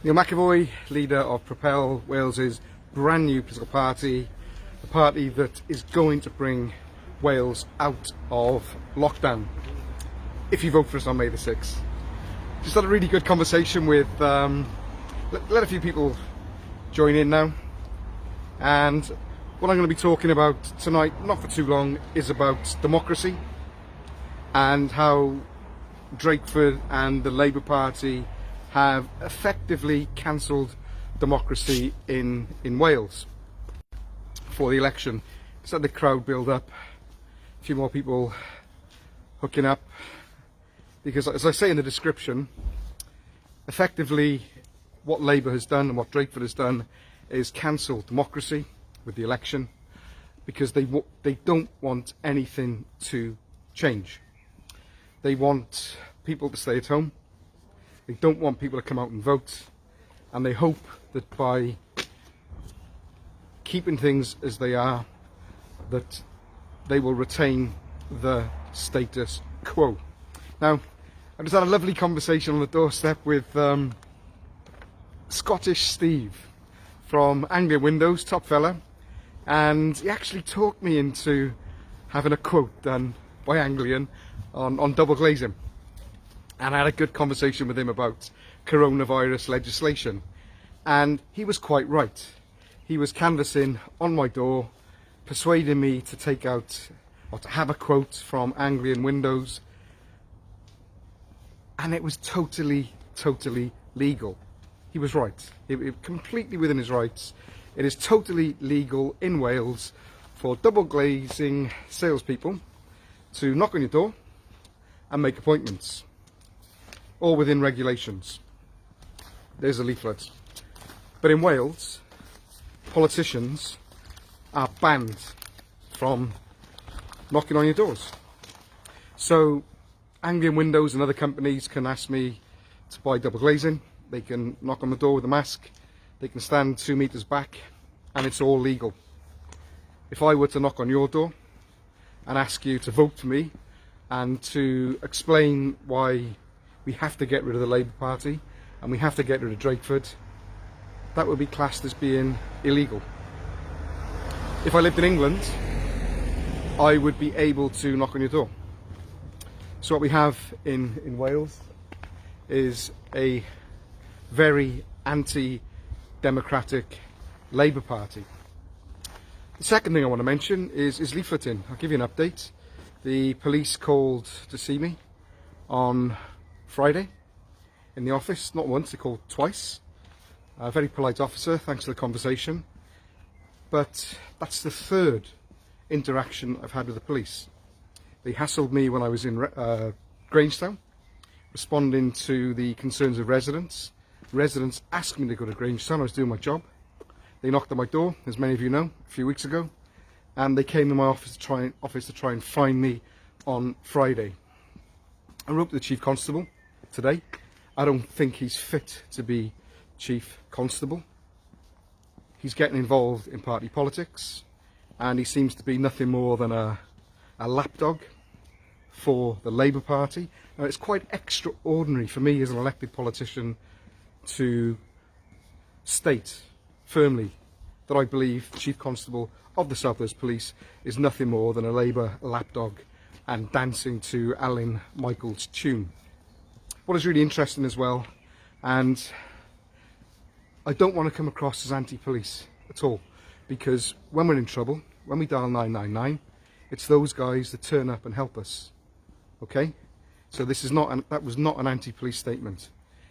Neil McAvoy, leader of Propel, Wales's brand new political party, a party that is going to bring Wales out of lockdown if you vote for us on May the 6th. Just had a really good conversation with, let a few people join in now, and what I'm going to be talking about tonight, not for too long, is about democracy and how Drakeford and the Labour Party have effectively cancelled democracy in Wales for the election. Just had the crowd build up, a few more people hooking up, because as I say in the description, effectively what Labour has done and what Drakeford has done is cancel democracy with the election, because they don't want anything to change. They want people to stay at home. They don't want people to come out and vote, and they hope that by keeping things as they are, that they will retain the status quo. Now, I just had a lovely conversation on the doorstep with Scottish Steve from Anglian Windows, top fella, and he actually talked me into having a quote done by Anglian on double glazing. And I had a good conversation with him about coronavirus legislation, and he was quite right. He was canvassing on my door, persuading me to take out or to have a quote from Anglian Windows, and it was totally legal. He was right. It completely within his rights. It is totally legal in Wales for double glazing salespeople to knock on your door and make appointments, all within regulations. There's a leaflet. But in Wales, politicians are banned from knocking on your doors. So Anglian Windows and other companies can ask me to buy double glazing. They can knock on the door with a mask. They can stand 2 meters back, and it's all legal. If I were to knock on your door and ask you to vote for me and to explain why we have to get rid of the Labour Party and we have to get rid of Drakeford, that would be classed as being illegal. If I lived in England, I would be able to knock on your door. So what we have in Wales is a very anti-democratic Labour Party. The second thing I want to mention is leafleting. I'll give you an update. The police called to see me on Friday in the office, not once, they called twice. A very polite officer, thanks for the conversation. But that's the third interaction I've had with the police. They hassled me when I was in Grangetown, responding to the concerns of residents. Residents asked me to go to Grangetown. I was doing my job. They knocked on my door, as many of you know, a few weeks ago, and they came to my office to try and find me on Friday. I wrote to the Chief Constable today. I don't think he's fit to be Chief Constable. He's getting involved in party politics, and he seems to be nothing more than a lapdog for the Labour Party. Now, it's quite extraordinary for me as an elected politician to state firmly that I believe the Chief Constable of the South Wales Police is nothing more than a Labour lapdog and dancing to Alan Michael's tune. What is really interesting as well, and I don't want to come across as anti-police at all, because when we're in trouble, when we dial 999, it's those guys that turn up and help us. Okay? So this is not that was not an anti-police statement.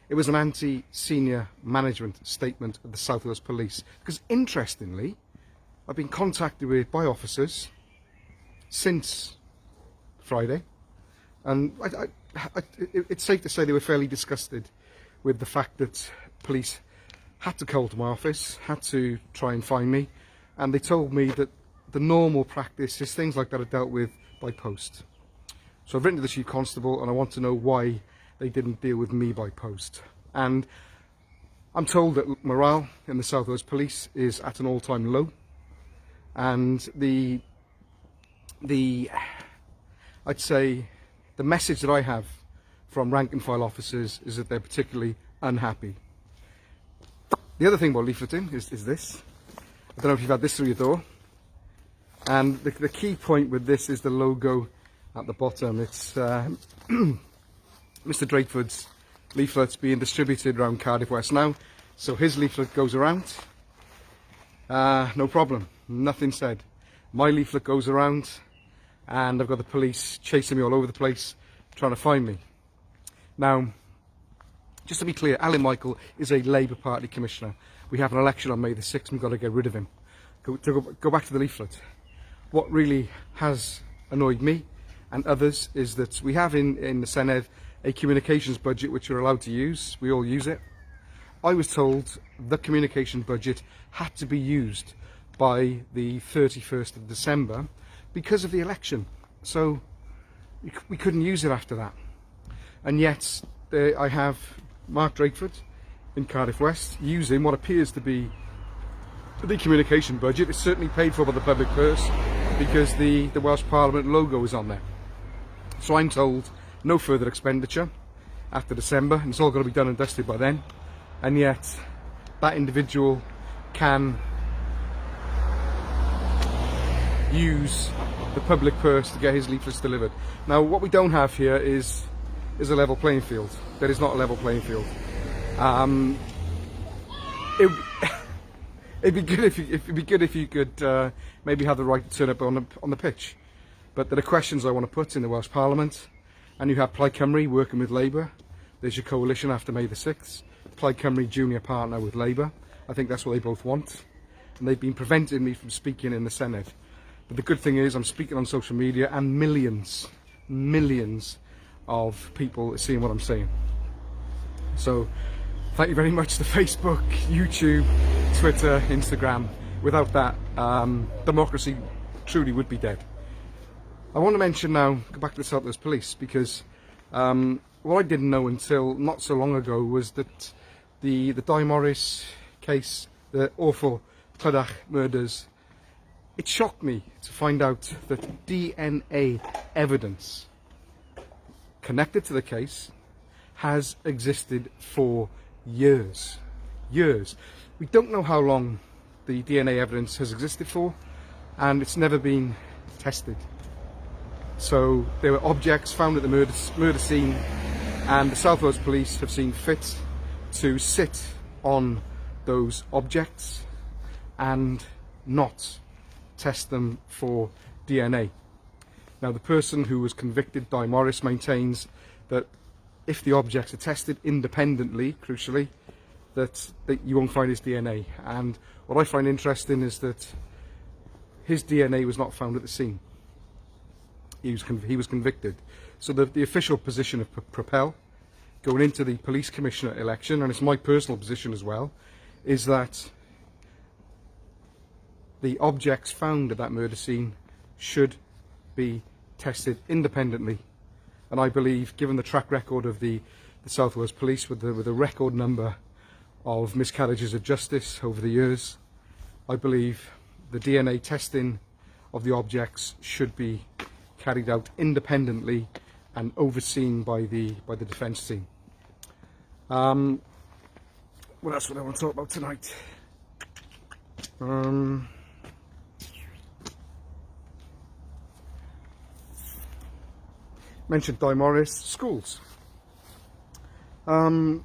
It was an anti-senior management statement of the South Wales Police. Because interestingly, I've been contacted by officers since Friday, and it's safe to say they were fairly disgusted with the fact that police had to call to my office, had to try and find me, and they told me that the normal practice is things like that are dealt with by post. So I've written to the Chief Constable and I want to know why they didn't deal with me by post. And I'm told that morale in the South Wales Police is at an all-time low, and I'd say the message that I have from rank and file officers is that they're particularly unhappy. The other thing about leafleting is this. I don't know if you've had this through your door. And the key point with this is the logo at the bottom. It's Mr. Drakeford's leaflets being distributed around Cardiff West now. So his leaflet goes around. No problem, nothing said. My leaflet goes around and I've got the police chasing me all over the place trying to find me. Now, just to be clear, Alan Michael is a Labour Party commissioner. We have an election on May the 6th, we've got to get rid of him. Go back to the leaflet. What really has annoyed me and others is that we have in the Senedd a communications budget which we're allowed to use. We all use it. I was told the communication budget had to be used by the 31st of December because of the election. So we couldn't use it after that. And yet I have Mark Drakeford in Cardiff West using what appears to be the communication budget. It's certainly paid for by the public purse because the Welsh Parliament logo is on there. So I'm told no further expenditure after December, and it's all got to be done and dusted by then. And yet that individual can use the public purse to get his leaflets delivered. Now, what we don't have here is a level playing field. There is not a level playing field. It'd be good if you could maybe have the right to turn up on the pitch. But there are questions I want to put in the Welsh Parliament, and you have Plaid Cymru working with Labour. There's your coalition after May the 6th. Plaid Cymru junior partner with Labour. I think that's what they both want, and they've been preventing me from speaking in the Senedd. But the good thing is I'm speaking on social media, and millions of people are seeing what I'm saying. So thank you very much to Facebook, YouTube, Twitter, Instagram. Without that, democracy truly would be dead. I want to mention now, go back to the South Wales Police, because what I didn't know until not so long ago was that the Di Morris case, the awful Clydach murders, it shocked me to find out that DNA evidence connected to the case has existed for years. We don't know how long the DNA evidence has existed for, and it's never been tested. So there were objects found at the murder scene, and the South Wales Police have seen fit to sit on those objects and not test them for DNA. Now, the person who was convicted, Di Morris, maintains that if the objects are tested independently, crucially, that you won't find his DNA. And what I find interesting is that his DNA was not found at the scene. He was convicted. So the official position of Propel, going into the police commissioner election, and it's my personal position as well, is that the objects found at that murder scene should be tested independently. And I believe, given the track record of the South Wales Police with a record number of miscarriages of justice over the years, I believe the DNA testing of the objects should be carried out independently and overseen by the defence team. What else would I want to talk about tonight? Mentioned Di Morris. Schools. We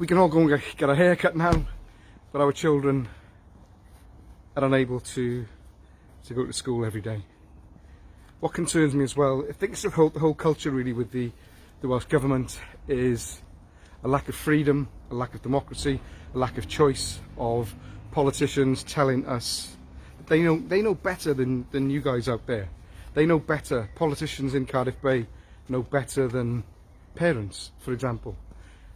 can all go and get a haircut now, but our children are unable to go to school every day. What concerns me as well, I think it's the whole culture really with the Welsh Government, is a lack of freedom, a lack of democracy, a lack of choice of politicians telling us that they know better than you guys out there. They know better. Politicians in Cardiff Bay know better than parents, for example.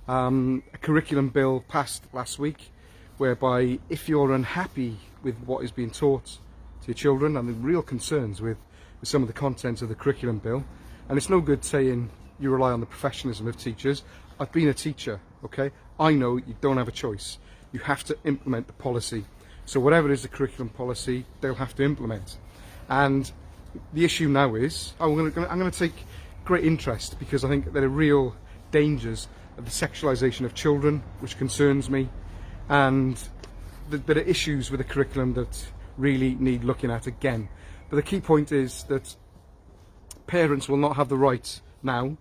A curriculum bill passed last week whereby if you're unhappy with what is being taught to your children, and the real concerns with some of the contents of the curriculum bill, and it's no good saying you rely on the professionalism of teachers. I've been a teacher, okay? I know you don't have a choice. You have to implement the policy. So whatever is the curriculum policy, they'll have to implement. And the issue now is, I'm going to take great interest, because I think there are real dangers the sexualisation of children, which concerns me, and there are issues with the curriculum that really need looking at again. But the key point is that parents will not have the right now,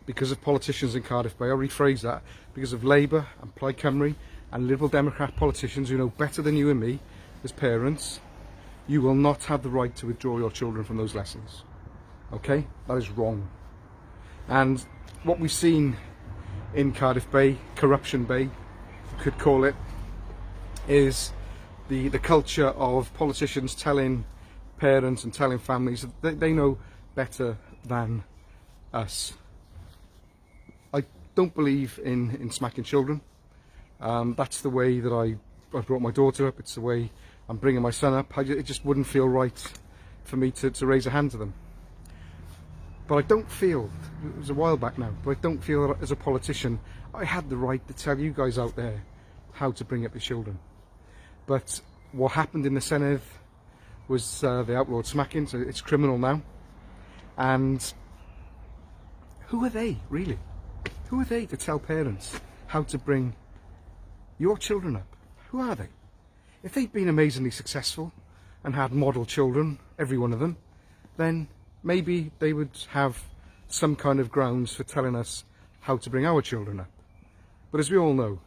because of politicians in Cardiff Bay, I'll rephrase that, because of Labour and Plaid Cymru and Liberal Democrat politicians who know better than you and me as parents, you will not have the right to withdraw your children from those lessons. Okay? That is wrong. And what we've seen in Cardiff Bay, Corruption Bay, you could call it, is the culture of politicians telling parents and telling families that they know better than us. I don't believe in smacking children. That's the way that I brought my daughter up. It's the way I'm bringing my son up. It just wouldn't feel right for me to raise a hand to them. But I don't feel, it was a while back now, but I don't feel that as a politician I had the right to tell you guys out there how to bring up your children. But what happened in the Senedd was they outlawed smacking, so it's criminal now. And who are they, really? Who are they to tell parents how to bring your children up? Who are they? If they'd been amazingly successful and had model children, every one of them, then maybe they would have some kind of grounds for telling us how to bring our children up. But as we all know,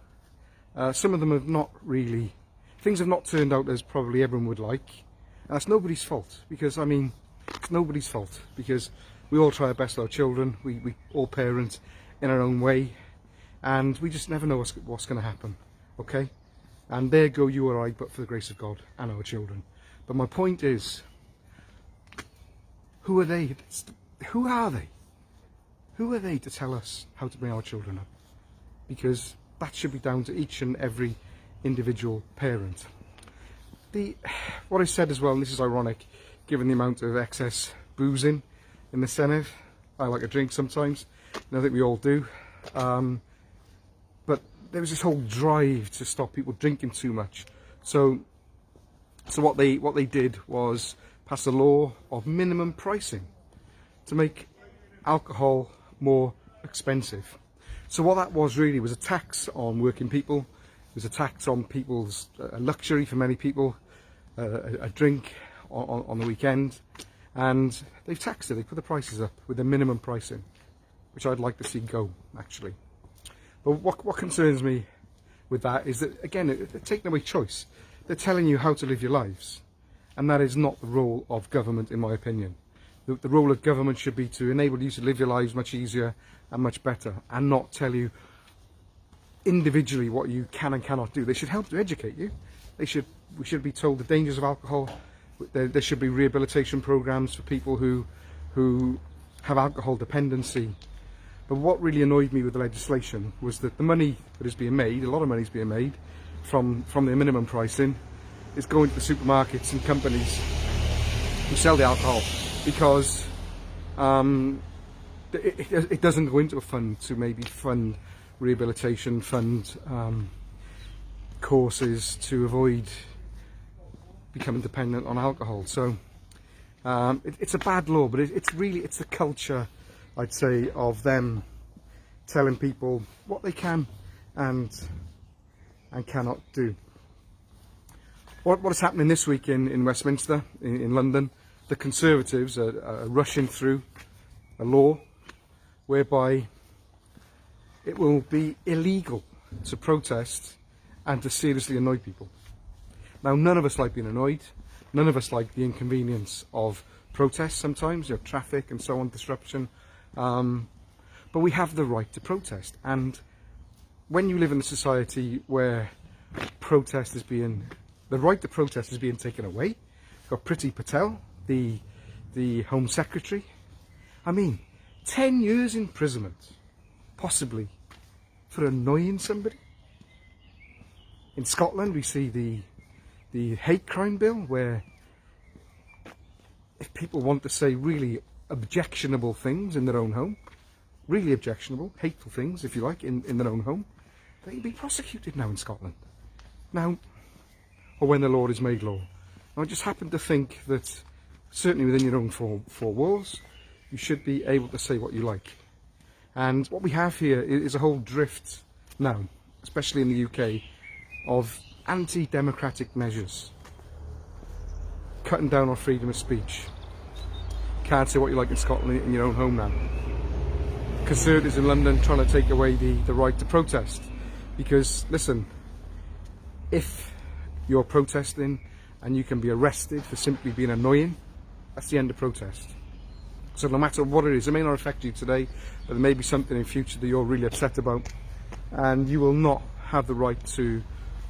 some of them have not really, things have not turned out as probably everyone would like. And that's nobody's fault, because, I mean, it's nobody's fault, because we all try our best with our children, we all parent in our own way, and we just never know what's going to happen, okay? And there go you or I, but for the grace of God and our children. But my point is, who are they? Who are they? Who are they to tell us how to bring our children up? Because that should be down to each and every individual parent. What I said as well, and this is ironic, given the amount of excess boozing in the Senedd. I like a drink sometimes, and I think we all do. But there was this whole drive to stop people drinking too much. So what they did was pass a law of minimum pricing to make alcohol more expensive. So what that was really was a tax on working people. It was a tax on people's luxury for many people, a drink on the weekend, and they've taxed it. They put the prices up with the minimum pricing, which I'd like to see go, actually. But what concerns me with that is that, again, they're taking away choice. They're telling you how to live your lives, and that is not the role of government, in my opinion. The role of government should be to enable you to live your lives much easier and much better, and not tell you individually what you can and cannot do. They should help to educate you. We should be told the dangers of alcohol. There should be rehabilitation programs for people who have alcohol dependency. But what really annoyed me with the legislation was that the money that is being made, a lot of money is being made from the minimum pricing, is going to the supermarkets and companies who sell the alcohol, because it doesn't go into a fund to maybe fund rehabilitation, fund courses to avoid becoming dependent on alcohol. So it's a bad law, but it's the culture, I'd say, of them telling people what they can and cannot do. What is happening this week in Westminster, in London, the Conservatives are rushing through a law whereby it will be illegal to protest and to seriously annoy people. Now, none of us like being annoyed. None of us like the inconvenience of protests sometimes, traffic and so on, disruption. But we have the right to protest. And when you live in a society where the right to protest is being taken away, you've got Priti Patel, the Home Secretary. I mean, 10 years imprisonment, possibly, for annoying somebody. In Scotland, we see the hate crime bill, where if people want to say really objectionable things in their own home, really objectionable, hateful things, if you like, in their own home, they can be prosecuted now in Scotland. Now, or when the law is made law. Now, I just happen to think that, certainly within your own four walls, you should be able to say what you like. And what we have here is a whole drift now, especially in the UK, of anti-democratic measures. Cutting down on freedom of speech. Can't say what you like in Scotland in your own home now. Conservatives in London trying to take away the right to protest. Because, listen, if you're protesting and you can be arrested for simply being annoying, that's the end of protest. So no matter what it is, it may not affect you today, but there may be something in future that you're really upset about, and you will not have the right to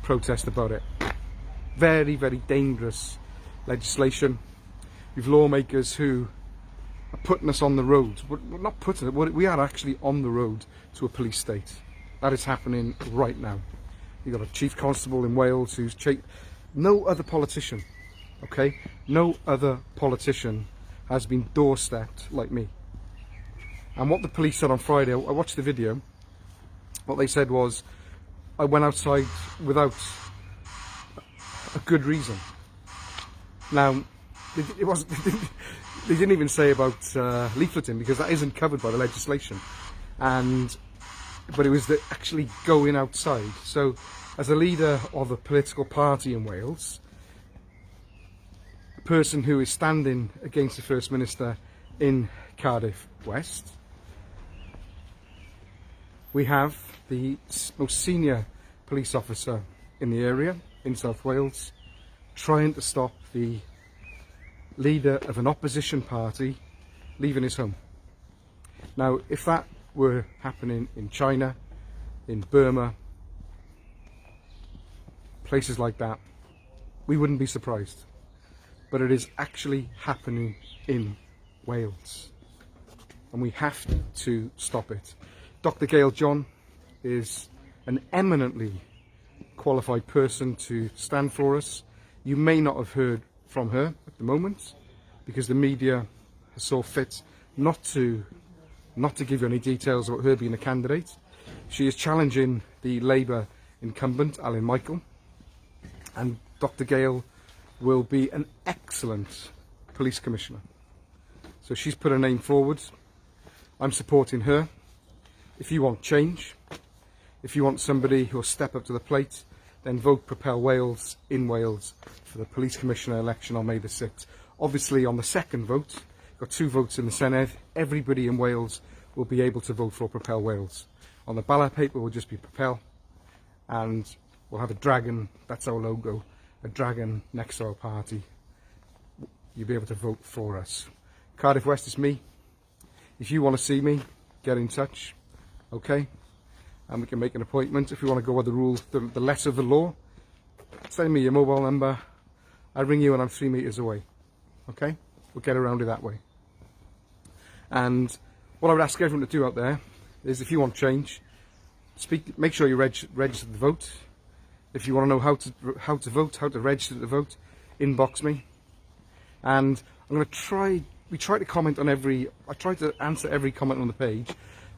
protest about it. Very, very dangerous legislation. We've lawmakers who are putting us on the road. We're not putting it, we are actually on the road to a police state. That is happening right now. You've got a chief constable in Wales who's no other politician, okay? No other politician has been doorstepped like me. And what the police said on Friday, I watched the video, what they said was, I went outside without a good reason. Now, it wasn't, they didn't even say about leafleting, because that isn't covered by the legislation. But it was actually going outside. So, as a leader of a political party in Wales, a person who is standing against the First Minister in Cardiff West, we have the most senior police officer in the area, in South Wales, trying to stop the leader of an opposition party leaving his home. Now, if that were happening in China, in Burma, places like that, we wouldn't be surprised. But it is actually happening in Wales, and we have to stop it. Dr. Gail John is an eminently qualified person to stand for us. You may not have heard from her at the moment, because the media has saw fit not to give you any details about her being a candidate. She is challenging the Labour incumbent, Alan Michael, and Dr. Gale will be an excellent police commissioner. So she's put her name forward. I'm supporting her. If you want change, if you want somebody who will step up to the plate, then vote Propel Wales in Wales for the police commissioner election on May the 6th. Obviously, on the second vote, got 2 votes in the Senedd, everybody in Wales will be able to vote for Propel Wales. On the ballot paper will just be Propel, and we'll have a dragon, that's our logo, a dragon next to our party. You'll be able to vote for us. Cardiff West is me. If you want to see me, get in touch, okay? And we can make an appointment. If you want to go by the rules, the letter of the law, send me your mobile number. I'll ring you when I'm 3 meters away, okay? We'll get around it that way. And what I would ask everyone to do out there is, if you want change, make sure you register to vote. If you want to know how to vote, how to register to vote, inbox me. And I'm going to we try to comment on I try to answer every comment on the page.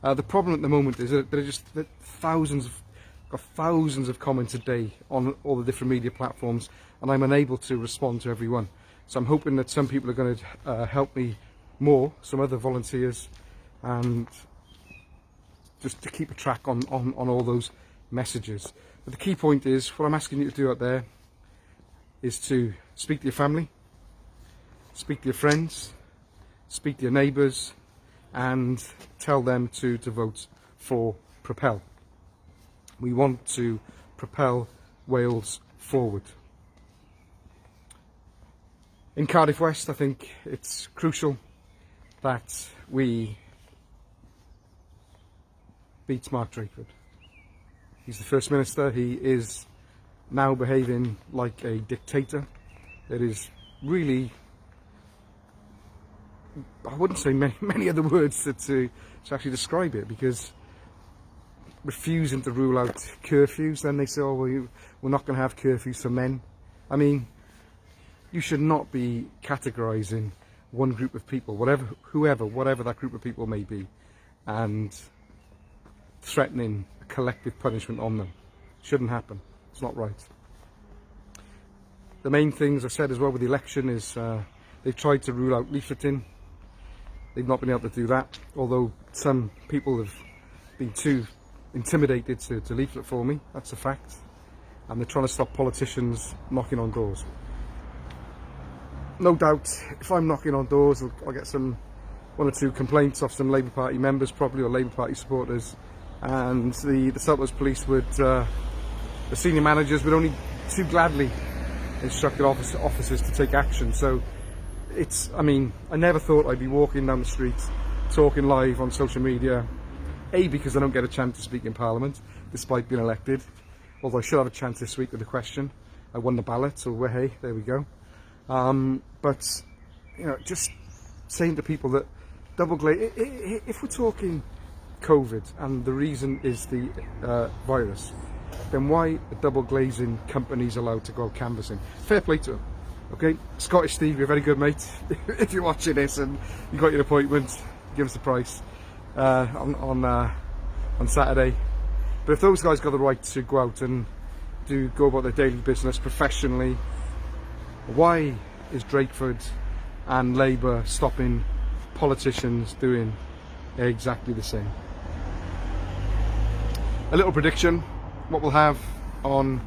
The problem at the moment is that thousands of comments a day on all the different media platforms, and I'm unable to respond to everyone. So I'm hoping that some people are going to help me more, some other volunteers, and just to keep a track on all those messages. But the key point is, what I'm asking you to do out there is to speak to your family, speak to your friends, speak to your neighbours, and tell them to vote for Propel. We want to propel Wales forward. In Cardiff West, I think it's crucial that we beat Mark Drakeford. He's the First Minister. He is now behaving like a dictator. It is really, I wouldn't say many other words to actually describe it, because refusing to rule out curfews, then they say, oh, well, we're not going to have curfews for men. I mean, you should not be categorising one group of people, whatever that group of people may be, and threatening a collective punishment on them. Shouldn't happen. It's not right. The main things I said as well with the election is they've tried to rule out leafleting. they've not been able to do that, although some people have been too intimidated to leaflet for me. That's a fact. And they're trying to stop politicians knocking on doors. No doubt, if I'm knocking on doors, I'll get one or two complaints off some Labour Party members, probably, or Labour Party supporters, and the Southwest Police would, the senior managers would only too gladly instruct their officers to take action. So I mean, I never thought I'd be walking down the street talking live on social media, A, because I don't get a chance to speak in Parliament despite being elected, although I should have a chance this week with the question. I won the ballot, so hey, there we go. But you know, just saying to people that double glaze, if we're talking COVID and the reason is the virus, then why are double glazing companies allowed to go canvassing? Fair play to them. Okay, Scottish Steve, you're a very good mate. If you're watching this and you got your appointment, give us the price on Saturday. But if those guys got the right to go out and go about their daily business professionally, why is Drakeford and Labour stopping politicians doing exactly the same? A little prediction: what we'll have in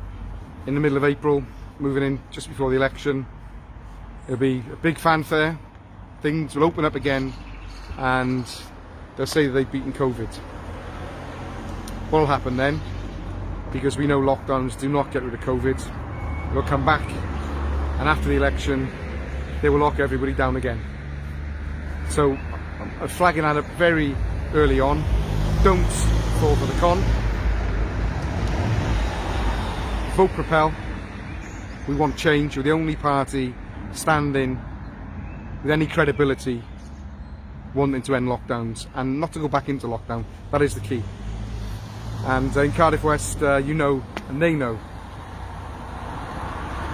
the middle of April, moving in just before the election. It'll be a big fanfare, things will open up again, and they'll say that they've beaten COVID. What will happen then? Because we know lockdowns do not get rid of COVID. They'll come back, and after the election, they will lock everybody down again. So I'm flagging that up very early on. Don't fall for the con. Vote Propel. We want change. We're the only party standing with any credibility wanting to end lockdowns and not to go back into lockdown. That is the key. And in Cardiff West, you know, and they know,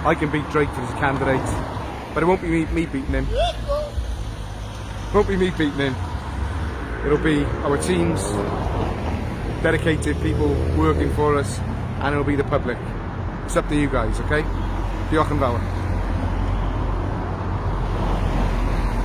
I can beat Drakeford as a candidate, but it won't be me beating him. It won't be me beating him. It'll be our teams, dedicated people working for us, and it'll be the public. It's up to you guys, okay? Diolch yn fawr.